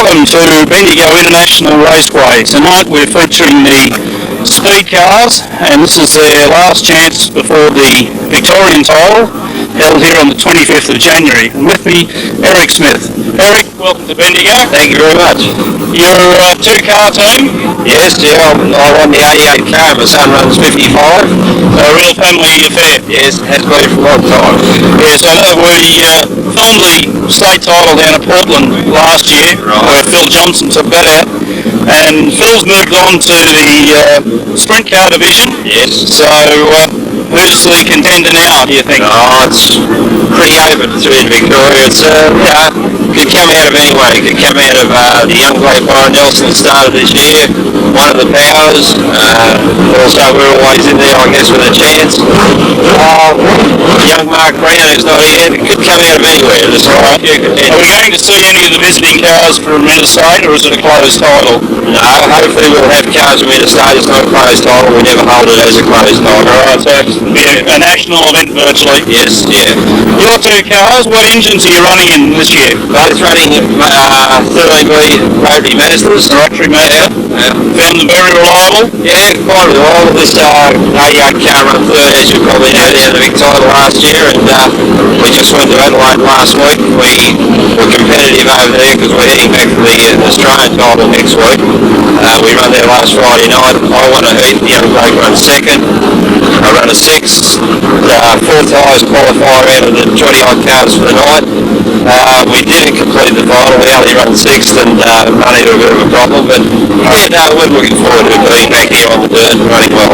Welcome to Bendigo International Raceway. Tonight we're featuring the Speedcars, and this is their last chance before the Victorian title held here on the 25th of January. And with me, Eric Smith. Eric, welcome to Bendigo. Thank you very much. Your two-car team? Yes, I run the 88 car, my son runs 55. A real family affair. Yes, has been for a long time. Yes, I know we filmed the state title down at Portland last year, where Phil Johnson took that out, and Phil's moved on to the sprint car division. Yes. So who's the contender now, do you think? Oh, it's pretty open through in Victoria. It's could come out of anywhere. It could come out of the young bloke Byron Nelson that started this year, one of the powers. Also, we're always in there, I guess, with a chance. Young Mark Breno is not here. It could come out of anywhere. There's a few contenders. Are we going to see any of the visiting cars from interstate, or is it a closed title? No, hopefully we'll have cars from interstate. It's not a closed title. We never hold it as a closed title. Right, so it's a national event virtually. Yes, yeah. Your two cars, what engines are you running in this year? Both running 13V rotary Mazdas. Rotary Mazda. Yeah. Found them very reliable? Yeah, quite reliable. This 88 car run third, as you probably know, down the Vic title last year, and we just went to Adelaide last week. We were competitive over there because we're heading back for the Australian title next week. We run there last Friday night. I won a heat, the young bloke run second. I run a sixth. Fourth highest qualifier out of the 20-odd cars for the night. We didn't complete the final. We only run sixth and run into a bit of a problem, but we're looking forward to being back here on the dirt and running well.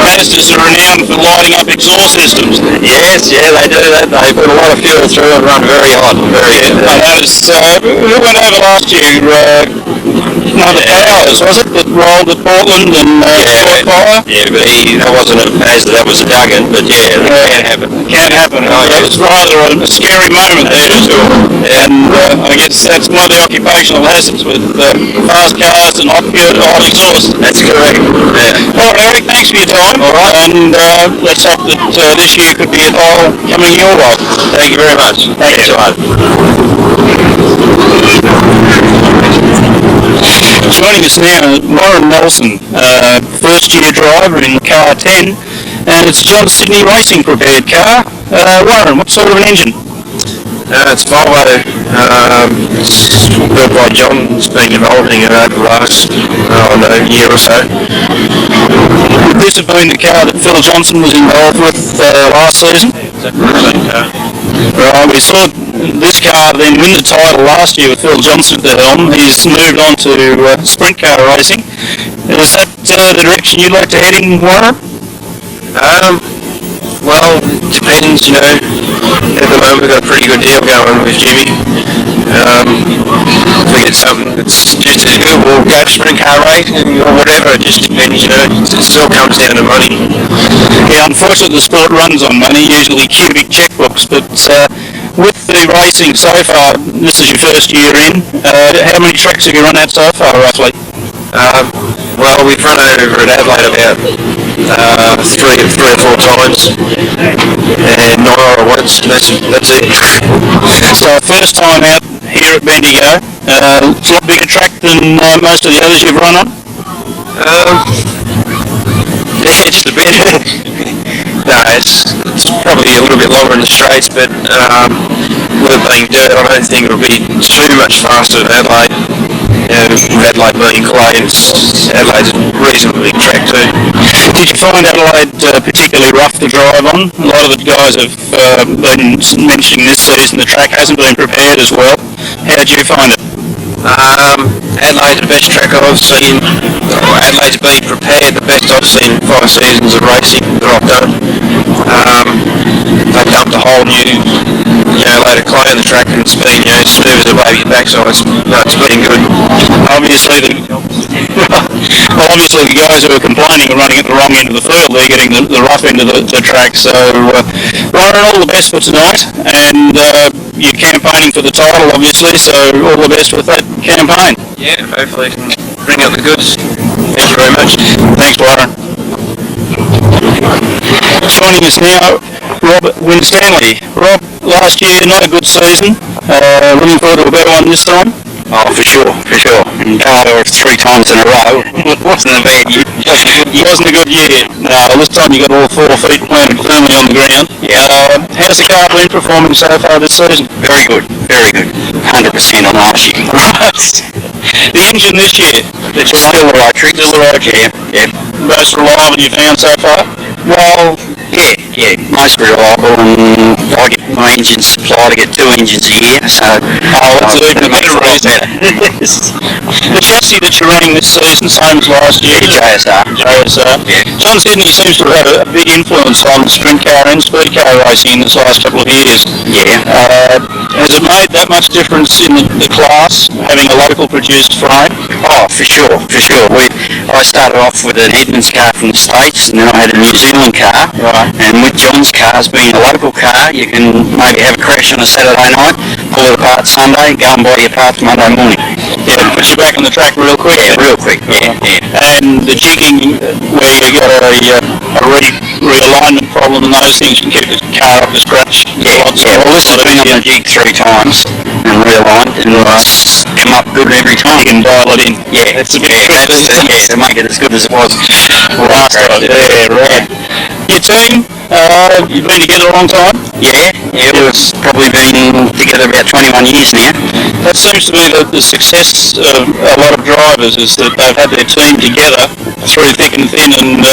Mazdas are renowned for lighting up exhaust systems. Yes, yeah, they do that. They put a lot of fuel through and run very hot. I noticed, who went over last year? One of the powers, was it, that rolled at Portland and caught fire? Yeah, but that wasn't a Mazda, that was a Duggan, but yeah, that can happen. Can happen. Oh, It yeah. was rather a scary moment there. And I guess that's one of the occupational hazards with fast cars and hot exhaust. That's correct. Yeah. All right, Eric, thanks for your time. All right. And let's hope that this year could be a title coming your way. Thank you very much. Thank you. Joining us now, Warren Nelson, first-year driver in car 10, and it's a John Sydney Racing prepared car. Warren, what sort of an engine? It's Volvo. It's built by John. It's been developing it over the last year or so. Would this have been the car that Phil Johnson was involved with last season? Right, we saw this car then win the title last year with Phil Johnson at the helm. He's moved on to sprint car racing. Is that the direction you'd like to head in, Warren? Well, depends, At the moment we've got a pretty good deal going with Jimmy. If we get something that's just as good, we'll go sprint car racing or whatever. It just depends, It still comes down to money. Yeah, unfortunately the sport runs on money, usually cubic checkbooks, but with the racing so far, this is your first year in, how many tracks have you run at so far, roughly? Well, we've run over at Adelaide about three or four times, and Nora once. That's it. So first time out here at Bendigo, it's a lot bigger track than most of the others you've run on? Yeah, just a bit. No, it's probably a little bit longer in the straights, but with it being dirt, I don't think it'll be too much faster than Adelaide. With Adelaide being clay, Adelaide's a reasonably big track too. Did you find Adelaide particularly rough to drive on? A lot of the guys have been mentioning this season the track hasn't been prepared as well. How did you find it? Adelaide's the best track I've seen. Adelaide's been prepared the best I've seen in 5 seasons of racing that I've done. They dumped a whole new load of clay on the track, and it's been smooth as a baby backside. It's been good. Obviously the guys who are complaining are running at the wrong end of the field. They're getting the rough end of the track. So Warren, all the best for tonight, and you're campaigning for the title obviously, so all the best with that campaign. Yeah, hopefully bring out the goods. Thank you very much. Thanks, Darren. Joining us now, Rob Winstanley. Rob, last year not a good season. Looking forward to a better one this time. Oh, for sure. for sure. And going over 3 times in a row wasn't a bad year. It wasn't a good year. No, this time you got all 4 feet planted firmly on the ground. Yeah. How's the car been performing so far this season? Very good, very good. 100% on last year. The engine this year, It's still the rotary. Still the rotary. Yeah. Most reliable you found so far? Well, yeah, most reliable, and I get my engine supplied. I get 2 engines a year, so That's even a better reason. The chassis that you're running this season, same as last year. JSR. JSR. Yeah. John Sydney seems to have had a big influence on sprint car and speed car racing in this last couple of years. Yeah. Has it made that much difference in the class, having a local produced frame? Oh, for sure, for sure. I started off with an Edmunds car from the States, and then I had a New Zealand car. Right. And with John's cars being a local car, you can maybe have a crash on a Saturday night, pull it apart Sunday, go and buy your parts Monday morning. Yeah, it puts you back on the track real quick. Yeah, real quick. Yeah, yeah. And the jigging, where you got a realignment problem and those things, can keep the car up to scratch. Yeah, well, this has been on the jig 3 times and realigned, and it's come up good every time. You can dial it in. Yeah, It's a big trick, isn't it? to make it as good as it was Last time. Yeah, right. Your team, you've been together a long time? Yeah, it's probably been together about 21 years now. That seems to be the success of a lot of drivers, is that they've had their team together through thick and thin, and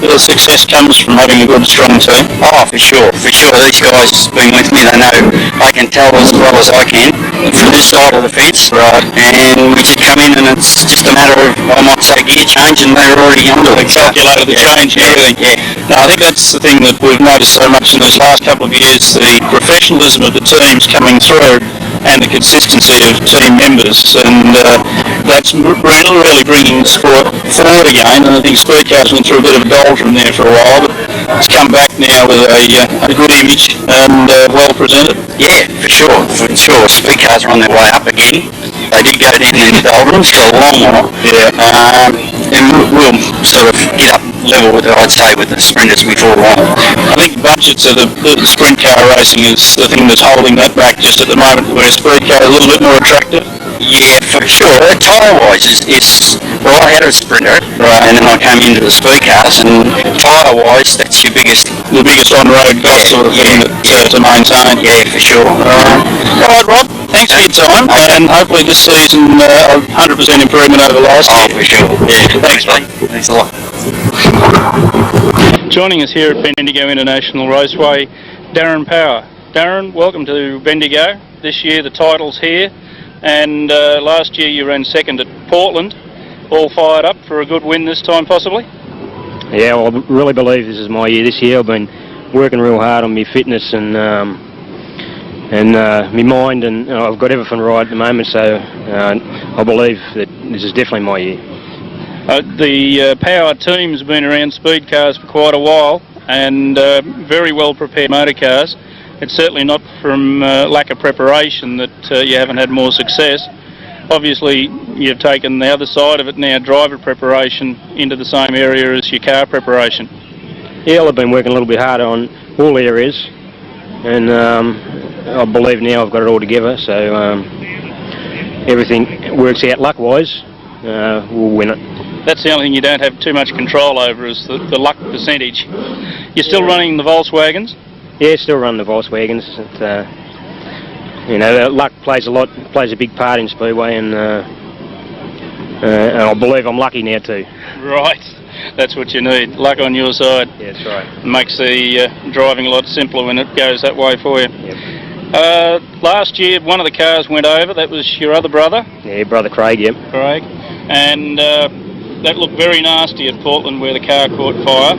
the success comes from having a good, strong team. Oh, for sure. These guys have been with me, they know I can tell as well as I can from this side of the fence. Right. And we just come in, and it's just a matter of, I might say, gear change, and they're already onto it. Calculated the change and everything. Yeah. No, I think that's the thing that we've noticed so much in these last couple of years, the professionalism of the teams coming through and the consistency of team members, and that's really bringing the sport forward again. And I think Speedcars went through a bit of a doldrum there for a while, but it's come back now with a good image and well presented. Yeah, for sure. Speedcars are on their way up again. They did go down in the doldrums for a long while. Yeah. And we'll sort of get up level with, I'd say, with the sprinters before long. I think budgets of the sprint car racing is the thing that's holding that back just at the moment, where speed car is a little bit more attractive. Yeah, for sure. Tyre-wise well, I had a sprinter, Right. and then I came into the speed cars, and tyre-wise, that's your biggest. The biggest on-road cost sort of thing to maintain. Yeah, for sure. All right, Rob, thanks for your time, and hopefully this season 100% improvement over last year. For sure. Yeah, thanks, mate. Thanks a lot. Joining us here at Bendigo International Raceway, Darren Power. Darren, welcome to Bendigo. This year the title's here, and last year you ran second at Portland. All fired up for a good win this time, possibly? Yeah, well, I really believe this is my year this year. I've been working real hard on my fitness and my mind, and I've got everything right at the moment, so I believe that this is definitely my year. The Power team's been around speed cars for quite a while, and very well prepared motor cars. It's certainly not from lack of preparation that you haven't had more success. Obviously you've taken the other side of it now, driver preparation, into the same area as your car preparation. Yeah, well, I've been working a little bit harder on all areas, and I believe now I've got it all together, so everything works out luck-wise, we'll win it. That's the only thing you don't have too much control over, is the luck percentage. You're still running the Volkswagens? Yeah, still running the Volkswagens. You know, luck plays a big part in Speedway, and I believe I'm lucky now too. Right, that's what you need, luck on your side. Yeah, that's right. It makes the driving a lot simpler when it goes that way for you. Yep. Last year one of the cars went over, that was your other brother? Yeah, brother Craig, yep. Craig, and that looked very nasty at Portland where the car caught fire.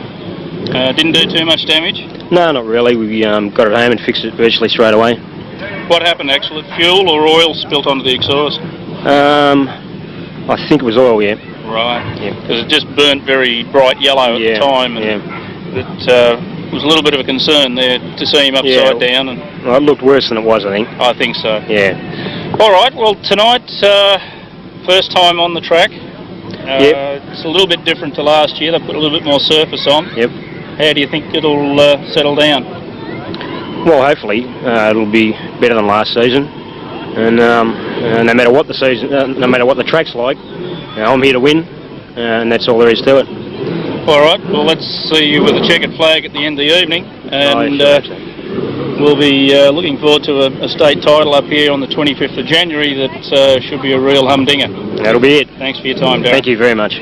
Didn't do too much damage? No, not really. We got it home and fixed it virtually straight away. What happened actually? Fuel or oil spilt onto the exhaust? I think it was oil, yeah. Right. Yeah. Because it just burnt very bright yellow at the time, and it was a little bit of a concern there to see him upside down. And well, it looked worse than it was, I think. I think so. Yeah. All right. Well, tonight, first time on the track. It's a little bit different to last year. They put a little bit more surface on. Yep. How do you think it'll settle down? Well, hopefully it'll be better than last season. and no matter what the season, no matter what the track's like, I'm here to win, and that's all there is to it. All right, well, let's see you with a checkered flag at the end of the evening, and we'll be looking forward to a state title up here on the 25th of January that should be a real humdinger. That'll be it. Thanks for your time, Darren. Thank you very much.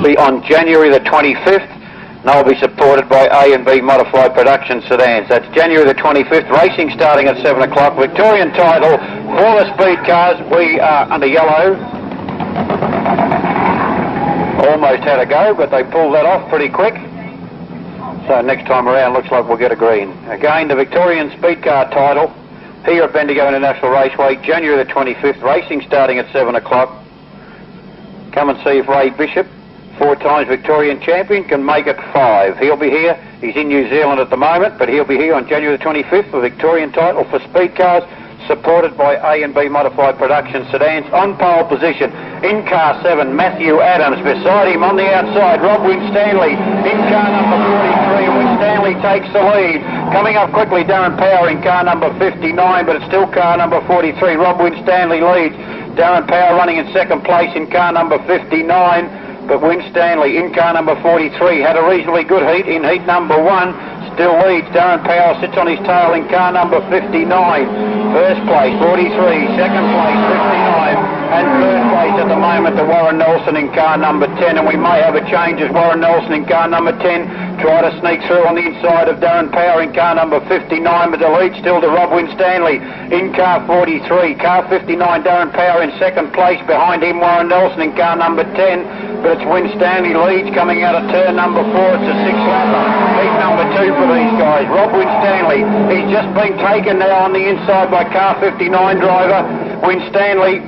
Be on January the 25th, and they'll be supported by A and B Modified Production sedans. That's January the 25th, racing starting at 7 o'clock. Victorian title for the Speedcars. We are under yellow. Almost had a go, but they pulled that off pretty quick. So next time around looks like we'll get a green. Again, the Victorian Speedcar title here at Bendigo International Raceway, January the 25th, racing starting at 7 o'clock. Come and see if Ray Bishop, 4 times Victorian champion, can make it 5. He'll be here. He's in New Zealand at the moment, but he'll be here on January the 25th for Victorian title for Speedcars, supported by A and B Modified Production sedans. On pole position, in car 7, Matthew Adams. Beside him on the outside, Rob Winstanley. In car number 43, Winstanley takes the lead. Coming up quickly, Darren Power in car number 59, but it's still car number 43. Rob Winstanley leads. Darren Power running in second place in car number 59. But Winstanley in car number 43 had a reasonably good heat in heat number 1. Still leads. Darren Powell sits on his tail in car number 59. First place 43, second place 59, and third place at the moment to Warren Nelson in car number 10. And we may have a change as Warren Nelson in car number 10 try to sneak through on the inside of Darren Power in car number 59, but the lead still to Rob Winstanley in car 43. Car 59, Darren Power in second place. Behind him, Warren Nelson in car number 10. But it's Winstanley leads coming out of turn number 4. It's a 6-lapper. Heat number 2 for these guys. Rob Winstanley, he's just been taken now on the inside by car 59 driver. Winstanley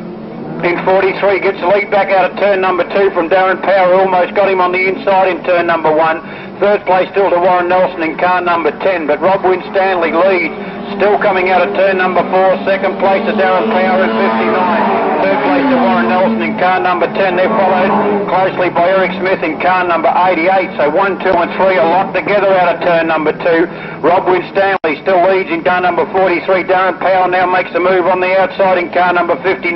in 43 gets the lead back out of turn number 2 from Darren Power, who almost got him on the inside in turn number 1. Third place still to Warren Nelson in car number 10, but Rob Winstanley leads, still coming out of turn number 4. Second place to Darren Power in 59. Third place to Warren Nelson in car number 10. They're followed closely by Eric Smith in car number 88. So 1, 2 and 3 are locked together out of turn number 2. Rob Winstanley still leads in car number 43. Darren Powell now makes a move on the outside in car number 59.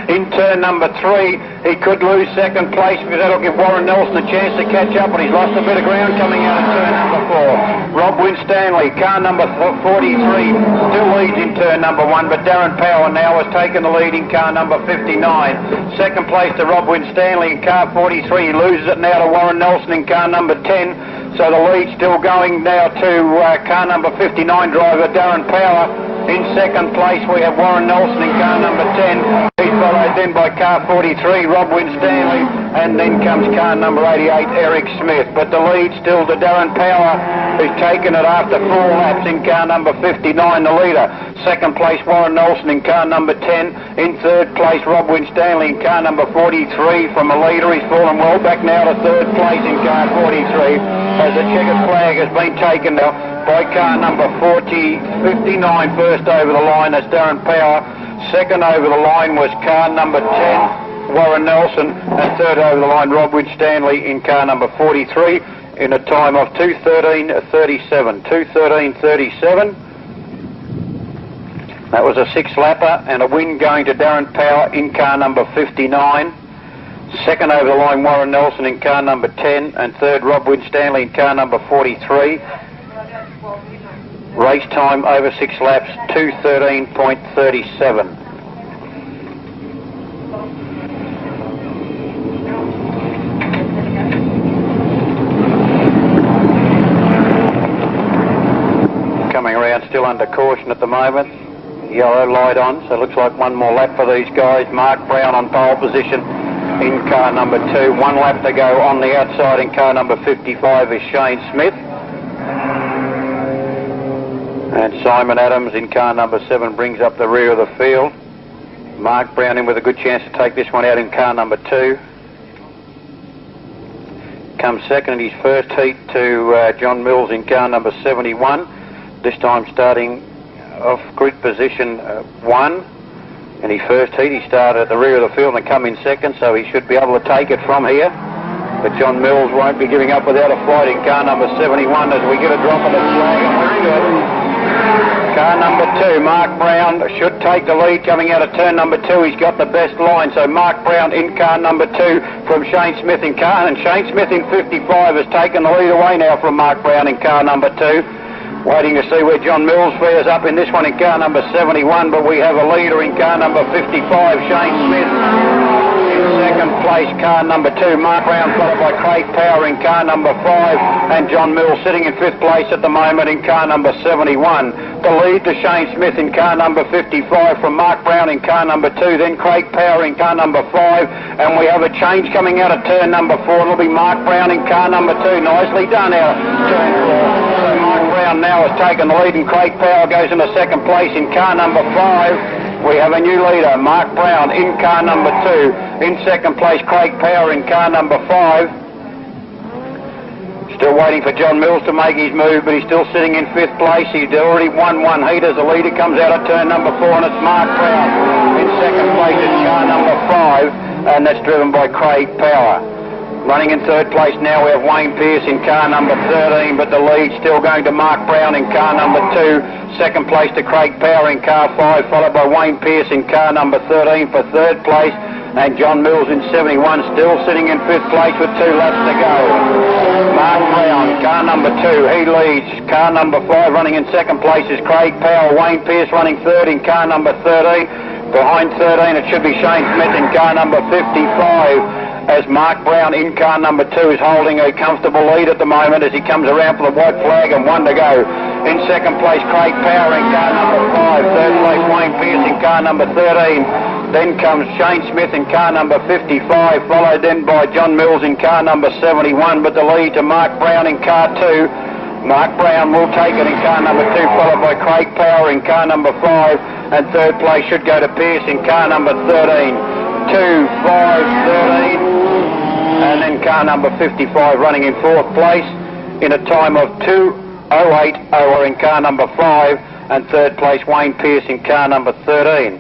In turn number 3, he could lose second place because that'll give Warren Nelson a chance to catch up, but he's lost a bit of ground coming out of turn number 4. Rob Winstanley, car number 43, still leads in turn number 1, but Darren Powell now has taken the lead in car number 59. Second place to Rob Winstanley in car 43. He loses it now to Warren Nelson in car number 10. So the lead still going now to car number 59 driver Darren Power. In second place we have Warren Nelson in car number 10. He's followed then by car 43, Rob Winstanley, and then comes car number 88, Eric Smith. But the lead still to Darren Power, who's taken it after 4 laps in car number 59, the leader. Second place Warren Nelson in car number 10. In third place Rob Winstanley in car number 43 from a leader. He's fallen well back now to third place in car 43 as the checkered flag has been taken now by car number 59 first over the line. That's Darren Power. Second over the line was car number 10, Warren Nelson, and third over the line Rob Winstanley in car number 43 in a time of 2:13:37. 2:13:37. That was a 6-lapper and a win going to Darren Power in car number 59. Second over the line Warren Nelson in car number 10, and third Rob Winstanley in car number 43. Race time over 6 laps, 2:13:37. Coming around still under caution at the moment. Yellow light on, so it looks like one more lap for these guys. Mark Brown on pole position in car number 2. 1 lap to go on the outside in car number 55 is Shane Smith. And Simon Adams in car number 7 brings up the rear of the field. Mark Brown in with a good chance to take this one out in car number 2. Comes second in his first heat to John Mills in car number 71. This time starting off grid position 1. In his first heat he started at the rear of the field and come in second, so he should be able to take it from here. But John Mills won't be giving up without a fight in car number 71 as we get a drop of the flag. Car number 2, Mark Brown, should take the lead coming out of turn number 2. He's got the best line. So Mark Brown in car number 2 from Shane Smith in car. And Shane Smith in 55 has taken the lead away now from Mark Brown in car number 2. Waiting to see where John Mills fares up in this one in car number 71. But we have a leader in car number 55, Shane Smith. In second place, car number 2, Mark Brown, followed by Craig Power in car number 5, and John Mills sitting in 5th place at the moment in car number 71. The lead to Shane Smith in car number 55 from Mark Brown in car number 2, then Craig Power in car number 5, and we have a change coming out of turn number 4. It'll be Mark Brown in car number 2. Nicely done out of turn 4. So Mark Brown now has taken the lead, and Craig Power goes into second place in car number 5. We have a new leader, Mark Brown in car number 2. In second place, Craig Power in car number 5. Still waiting for John Mills to make his move, but he's still sitting in 5th place. He's already won one heat as the leader comes out of turn number 4, and it's Mark Brown. In second place is car number 5, and that's driven by Craig Power. Running in 3rd place now, we have Wayne Pearce in car number 13, but the lead still going to Mark Brown in car number 2. Second place to Craig Power in car 5, followed by Wayne Pearce in car number 13 for 3rd place. And John Mills in 71 still sitting in 5th place with 2 laps to go. Mark Brown, car number 2, he leads. Car number 5 running in 2nd place is Craig Power. Wayne Pearce running 3rd in car number 13. Behind 13 it should be Shane Smith in car number 55. As Mark Brown in car number 2 is holding a comfortable lead at the moment as he comes around for the white flag and 1 to go. In second place, Craig Power in car number 5. Third place, Wayne Pearce in car number 13. Then comes Shane Smith in car number 55, followed then by John Mills in car number 71, but the lead to Mark Brown in car 2. Mark Brown will take it in car number 2, followed by Craig Power in car number 5, and third place should go to Pearce in car number 13. 2, 5, 13, and then car number 55 running in 4th place in a time of 2:08 in car number 5, and third place Wayne Pearce in car number 13.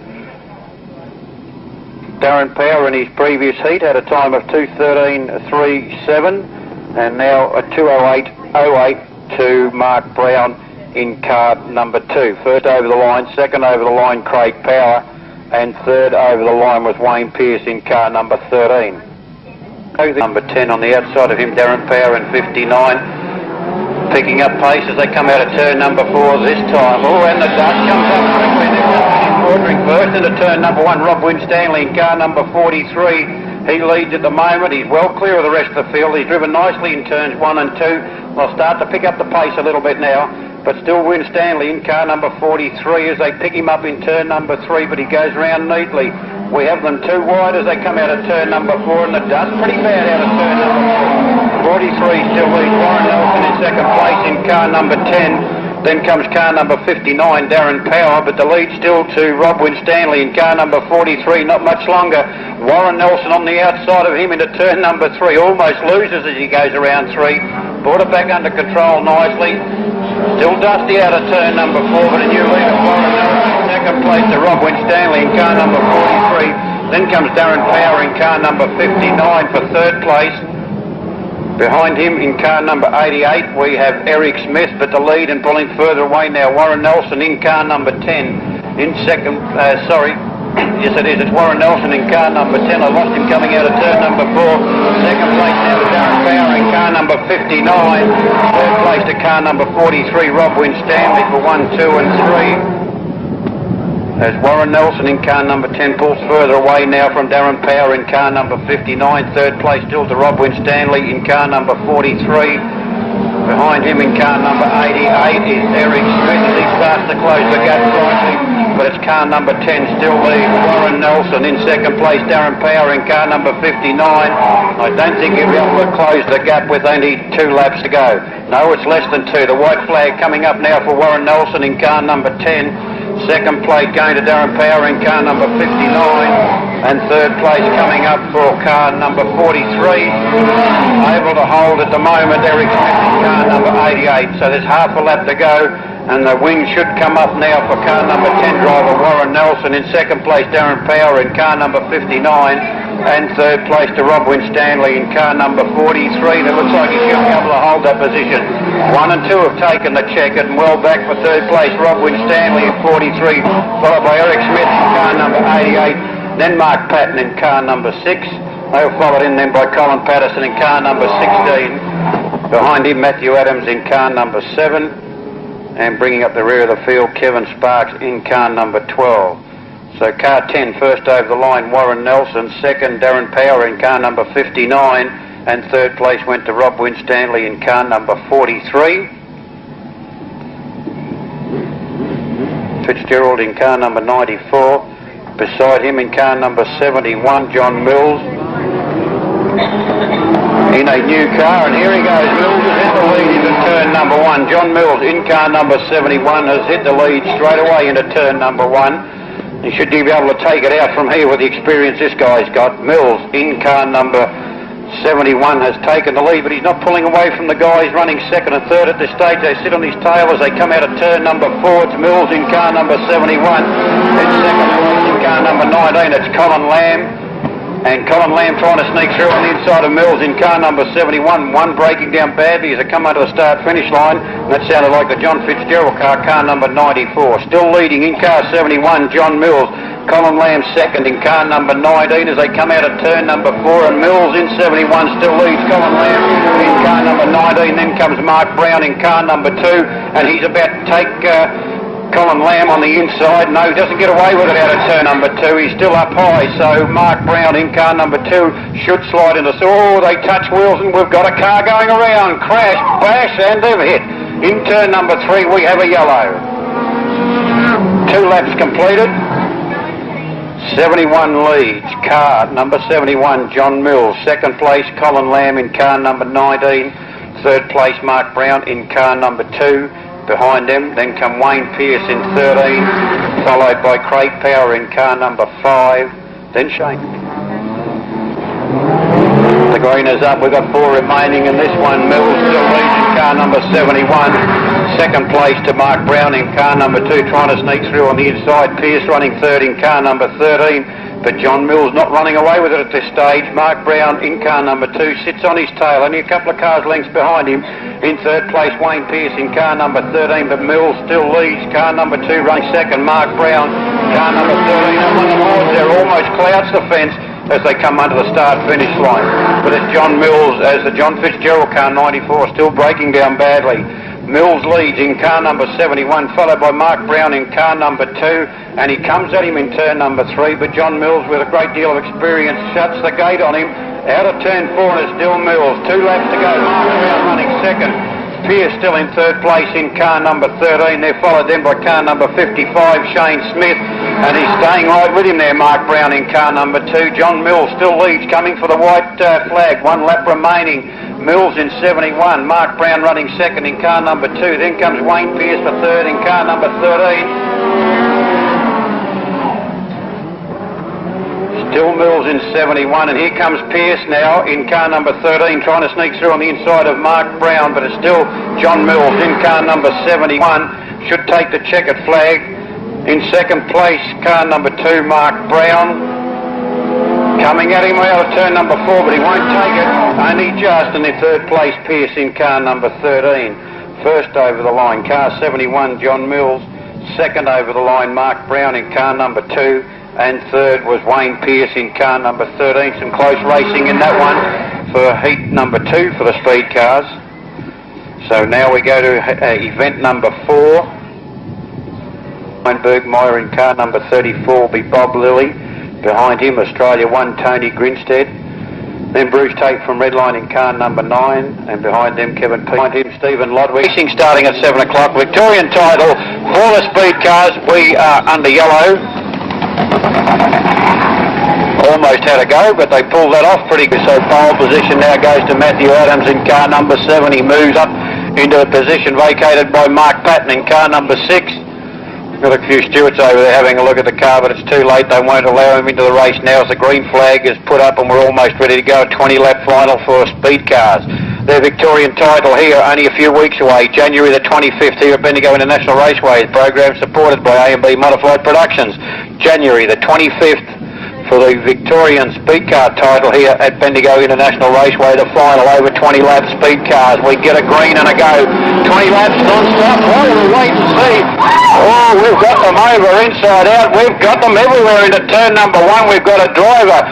Darren Power in his previous heat had a time of 2:13.37, and now a 2:08.08 to Mark Brown in car number 2. First over the line, second over the line Craig Power, and third over the line was Wayne Pearce in car number 13. Number 10 on the outside of him, Darren Power in 59. Picking up pace as they come out of turn number 4 this time. Oh, and the dust comes up quickly. They're ordering first into turn number 1, Rob Winstanley in car number 43. He leads at the moment. He's well clear of the rest of the field. He's driven nicely in turns 1 and 2. They'll start to pick up the pace a little bit now. But still Winstanley in car number 43 as they pick him up in turn number 3, but he goes round neatly. We have them 2 wide as they come out of turn number 4, and the dust pretty bad out of turn number 4. 43 still leads Warren Nelson in second place in car number 10. Then comes car number 59, Darren Power, but the lead still to Rob Winstanley in car number 43, not much longer. Warren Nelson on the outside of him into turn number 3, almost loses as he goes around 3. Brought it back under control nicely. Still dusty out of turn number 4, but a new leader, Warren Nelson, second place to Rob Winstanley in car number 43. Then comes Darren Power in car number 59 for third place. Behind him in car number 88 we have Eric Smith, but the lead and pulling further away now, Warren Nelson in car number 10. In second, yes it is, it's Warren Nelson in car number 10. I lost him coming out of turn number 4. Second place now to Darren Power in car number 59. Third place to car number 43, Rob Winstanley for 1, 2 and 3. As Warren Nelson in car number 10 pulls further away now from Darren Power in car number 59. Third place still to Rob Winstanley in car number 43. Behind him in car number 88 is Eric Smith as he starts to close the gap slightly, but it's car number 10 still leads Warren Nelson. In second place Darren Power in car number 59. I don't think he'll be able to close the gap with only 2 laps to go. No, it's less than 2. The white flag coming up now for Warren Nelson in car number 10. Second place going to Darren Power in car number 59, and third place coming up for car number 43. Able to hold at the moment Eric Smith in car number 88, so there's half a lap to go, And the wing should come up now for car number 10 driver Warren Nelson. In second place Darren Power in car number 59, and third place to Rob Winstanley in car number 43. And it looks like he should be able to hold that position. 1 and 2 have taken the checkered, and well back for third place Rob Winstanley in 43, followed by Eric Smith in car number 88, then Mark Patton in car number 6. They were followed in then by Colin Patterson in car number 16. Behind him Matthew Adams in car number 7. And bringing up the rear of the field, Kevin Sparks in car number 12. So car 10 first over the line, Warren Nelson. Second, Darren Power in car number 59. And third place went to Rob Winstanley in car number 43. Fitzgerald in car number 94. Beside him in car number 71, John Mills. In a new car, and here he goes. Mills has hit the lead into turn number 1. John Mills in car number 71 has hit the lead straight away into turn number 1. He should be able to take it out from here with the experience this guy's got. Mills in car number 71 has taken the lead, but he's not pulling away from the guys running second and third at this stage. They sit on his tail as they come out of turn number 4. It's Mills in car number 71. It's second place in car number 19. It's Colin Lamb. And Colin Lamb trying to sneak through on the inside of Mills in car number 71. One breaking down badly as they come under the start-finish line. And that sounded like the John Fitzgerald car number 94. Still leading in car 71, John Mills. Colin Lamb second in car number 19 as they come out of turn number 4. And Mills in 71 still leads Colin Lamb in car number 19. Then comes Mark Brown in car number 2. And he's about to take Colin Lamb on the inside. No, he doesn't get away with it out of turn number 2. He's still up high, so Mark Brown in car number 2 should slide into... Oh, they touch wheels and we've got a car going around. Crash, bash, and they've hit. In turn number 3 we have a yellow. 2 laps completed. 71 leads. Car number 71, John Mills. Second place, Colin Lamb in car number 19. Third place, Mark Brown in car number 2. Behind them, then come Wayne Pearce in 13, followed by Craig Power in car number 5, then Shane. The green is up, we've got 4 remaining in this one. Mills still leads in car number 71. Second place to Mark Brown in car number 2, trying to sneak through on the inside. Pearce running third in car number 13, but John Mills not running away with it at this stage. Mark Brown in car number 2 sits on his tail, only a couple of cars lengths behind him. In third place, Wayne Pearce in car number 13, but Mills still leads. Car number 2 running second, Mark Brown. Car number 13 up on the boards there, almost clouds the fence as they come under the start-finish line. But it's John Mills as the John Fitzgerald car 94 still breaking down badly. Mills leads in car number 71, followed by Mark Brown in car number 2, and he comes at him in turn number 3, but John Mills, with a great deal of experience, shuts the gate on him. Out of turn 4 and it's still Mills. 2 laps to go. Mark Brown running second. Pearce still in third place in car number 13. They're followed then by car number 55, Shane Smith. And he's staying right with him there, Mark Brown in car number 2. John Mills still leads, coming for the white flag. 1 lap remaining. Mills in 71. Mark Brown running second in car number 2. Then comes Wayne Pearce for third in car number 13. Still Mills in 71, and here comes Pearce now in car number 13, trying to sneak through on the inside of Mark Brown, but it's still John Mills in car number 71, should take the checkered flag. In second place, car number 2, Mark Brown, coming at him out of turn number 4, but he won't take it, only just. And in third place, Pearce in car number 13. First over the line, car 71, John Mills. Second over the line, Mark Brown in car number 2. And third was Wayne Pearce in car number 13. Some close racing in that one for heat number 2 for the speed cars. So now we go to event number 4. Bergmeyer in car number 34 will be Bob Lilly. Behind him, Australia 1, Tony Grinstead. Then Bruce Tate from Redline in car number 9. And behind them, Kevin P. Behind him, Stephen Ludwig. Racing starting at 7 o'clock. Victorian title for the speed cars. We are under yellow. Almost had a go, but they pulled that off pretty good. So pole position now goes to Matthew Adams in car number 7. He moves up into the position vacated by Mark Patton in car number 6. Got a few stewards over there having a look at the car, but it's too late. They won't allow him into the race now as the green flag is put up and we're almost ready to go. A 20-lap final for speed cars. their Victorian title here only a few weeks away, January the 25th here at Bendigo International Raceway. The program supported by A&B Modified Productions. January the 25th for the Victorian Speedcar title here at Bendigo International Raceway. The final over 20 laps Speedcars. We get a green and a go. 20 laps non-stop. Well, we'll wait and see. Oh, we've got them over inside out. We've got them everywhere into turn number one. We've got a driver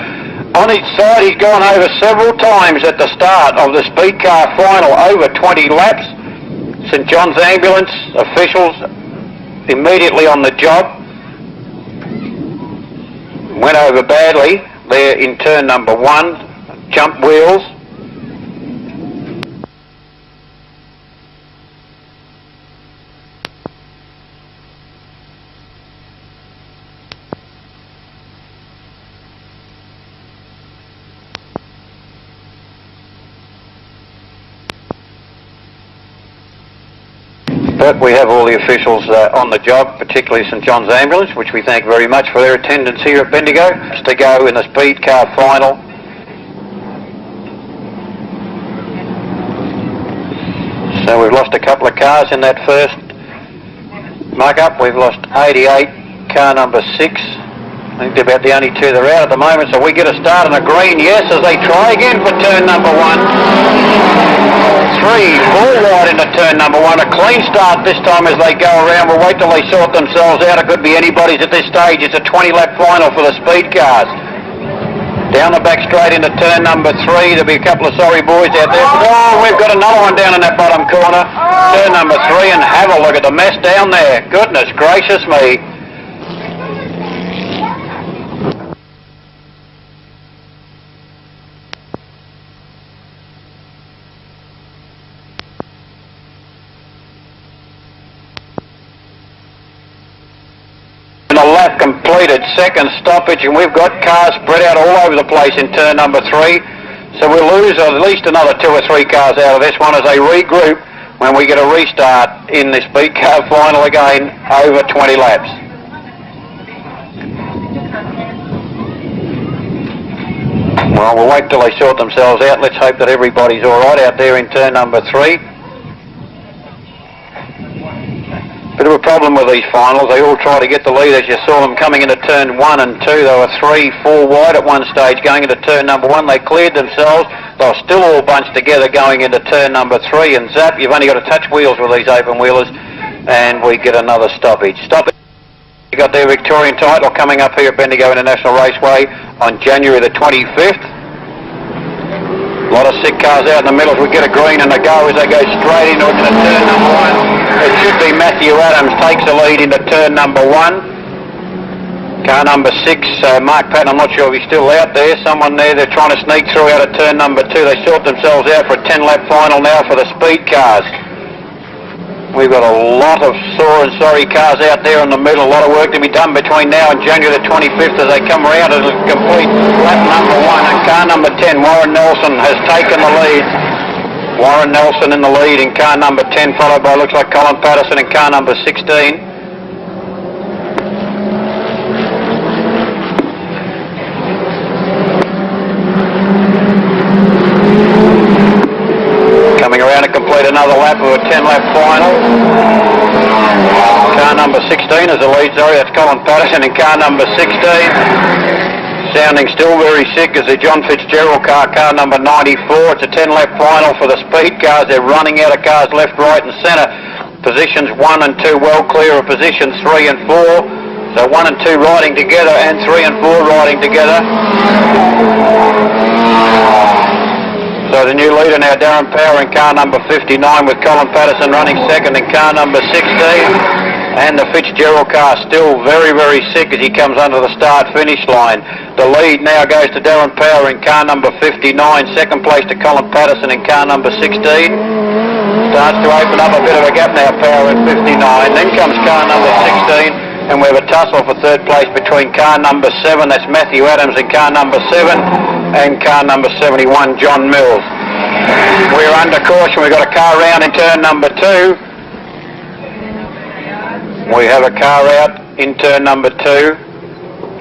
on each side. He's gone over several times at the start of the Speedcar final, over 20 laps. St John's Ambulance officials immediately on the job. Went over badly there in turn number one. Jump wheels. But we have all the officials on the job, particularly St John's Ambulance, which we thank very much for their attendance here at Bendigo. To go in the Speedcar final. So we've lost a couple of cars in that first mark-up. We've lost 88, car number 6. I think they're about the only two that are out at the moment. So we get a start on a green, yes, as they try again for turn number one. 3, 4 wide into turn number one. A clean start this time as they go around. We'll wait till they sort themselves out. It could be anybody's at this stage. It's a 20-lap final for the Speedcars. Down the back straight into turn number 3. There'll be a couple of sorry boys out there. Oh, we've got another one down in that bottom corner. Turn number 3, and have a look at the mess down there. Goodness gracious me. Lap completed, second stoppage, and we've got cars spread out all over the place in turn number 3. So we'll lose at least another 2 or 3 cars out of this one as they regroup when we get a restart in the Speedcar final again over 20 laps. Well, we'll wait till they sort themselves out. Let's hope that everybody's all right out there in turn number 3. Bit of a problem with these finals. They all try to get the lead. As you saw them coming into turn 1 and 2, they were 3, 4 wide at one stage going into turn number 1. They cleared themselves. They were still all bunched together going into turn number 3, and zap, you've only got to touch wheels with these open wheelers, and we get another stoppage. You got their Victorian title coming up here at Bendigo International Raceway on January the 25th. A lot of sick cars out in the middle as we get a green and a go as they go straight into turn number 1. It should be Matthew Adams takes the lead into turn number 1. Car number 6, Mark Patton, I'm not sure if he's still out there. Someone there, they're trying to sneak through out of turn number 2. They sort themselves out for a 10-lap final now for the Speedcars. We've got a lot of sore and sorry cars out there in the middle. A lot of work to be done between now and January the 25th as they come around and complete lap number 1. And car number 10, Warren Nelson, has taken the lead. Warren Nelson in the lead in car number 10, followed by, looks like, Colin Patterson in car number 16. Coming around to complete another lap of a 10-lap final. Car number 16 is the lead, sorry, that's Colin Patterson in car number 16. Sounding still very sick is the John Fitzgerald car, car number 94. It's a 10-lap final for the Speedcars. They're running out of cars left, right and centre. Positions 1 and 2 well clear of positions 3 and 4. So 1 and 2 riding together and 3 and 4 riding together. So the new leader now, Darren Power in car number 59 with Colin Patterson running second in car number 16. And the Fitzgerald car still very, very sick as he comes under the start-finish line. The lead now goes to Darren Power in car number 59. Second place to Colin Patterson in car number 16. Starts to open up a bit of a gap now, Power in 59. Then comes car number 16. And we have a tussle for third place between car number 7, that's Matthew Adams in car number 7, and car number 71, John Mills. We're under caution. We've got a car round in turn number 2. We have a car out in turn number 2.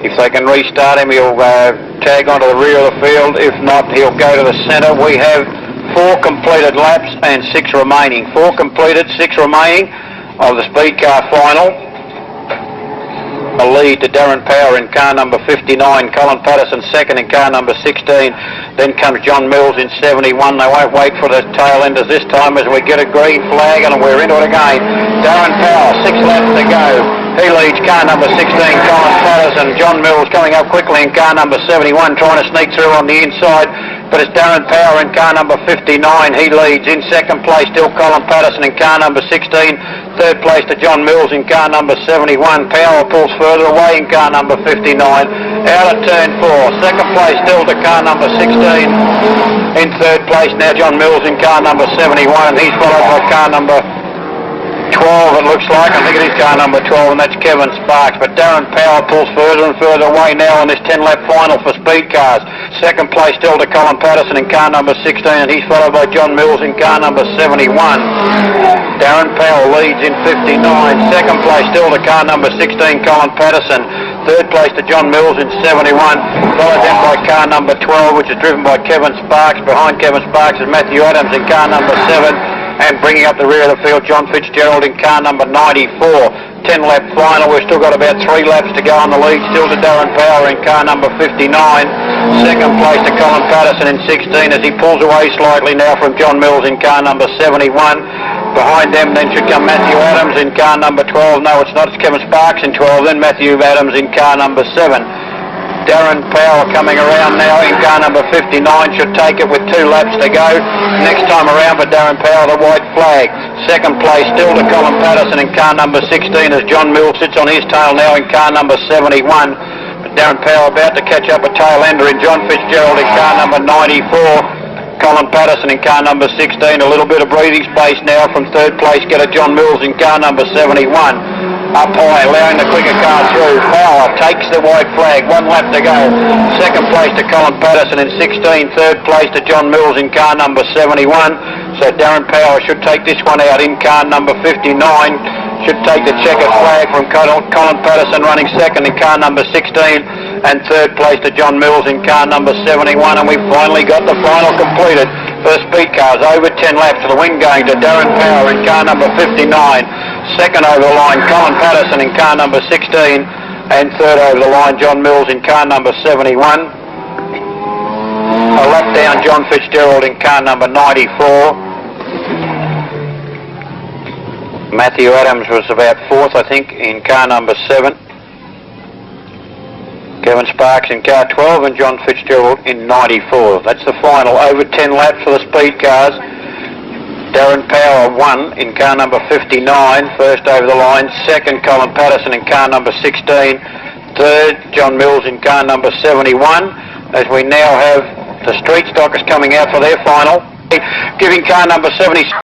If they can restart him, he'll tag onto the rear of the field. If not, he'll go to the centre. We have 4 completed laps and 6 remaining. 4 completed, 6 remaining of the speed car final. A lead to Darren Power in car number 59, Colin Patterson second in car number 16, then comes John Mills in 71. They won't wait for the tail enders this time as we get a green flag and we're into it again. Darren Power, 6 laps to go. He leads car number 16, Colin Patterson. John Mills coming up quickly in car number 71, trying to sneak through on the inside, but it's Darren Power in car number 59. He leads. In second place still Colin Patterson in car number 16. Third place to John Mills in car number 71. Power pulls further away in car number 59. Out of turn 4. Second place still to car number 16. In third place now John Mills in car number 71. He's followed by car number 12 it looks like. I think it is car number 12 and that's Kevin Sparks. But Darren Power pulls further and further away now on this 10 lap final for speed cars. Second place still to Colin Patterson in car number 16 and he's followed by John Mills in car number 71. Darren Power leads in 59. Second place still to car number 16 Colin Patterson. Third place to John Mills in 71. Followed then by car number 12 which is driven by Kevin Sparks. Behind Kevin Sparks is Matthew Adams in car number 7. And bringing up the rear of the field, John Fitzgerald in car number 94. 10 lap final, we've still got about 3 laps to go on the lead, still to Darren Power in car number 59. Second place to Colin Patterson in 16 as he pulls away slightly now from John Mills in car number 71. Behind them then should come Matthew Adams in car number 12. No, it's not, it's Kevin Sparks in 12, then Matthew Adams in car number 7. Darren Power coming around now in car number 59, should take it with 2 laps to go. Next time around for Darren Power, the white flag. Second place still to Colin Patterson in car number 16 as John Mills sits on his tail now in car number 71. But Darren Power about to catch up a tail ender in John Fitzgerald in car number 94. Colin Patterson in car number 16, a little bit of breathing space now from third place getter John Mills in car number 71. Up high, allowing the quicker car through. Power takes the white flag, 1 lap to go. Second place to Colin Patterson in 16, third place to John Mills in car number 71. So Darren Power should take this one out in car number 59. Should take the checkered flag from Colin Patterson running second in car number 16 and third place to John Mills in car number 71. And we've finally got the final completed for the speed cars. Over 10 laps to the win going to Darren Power in car number 59. Second over the line Colin Patterson in car number 16 and third over the line John Mills in car number 71. A lap down John Fitzgerald in car number 94. Matthew Adams was about 4th I think in car number 7. Kevin Sparks in car 12 and John Fitzgerald in 94. That's the final. Over 10 laps for the speed cars. Darren Power won in car number 59, first over the line. Second, Colin Patterson in car number 16. Third, John Mills in car number 71. As we now have the street stockers coming out for their final, giving car number 70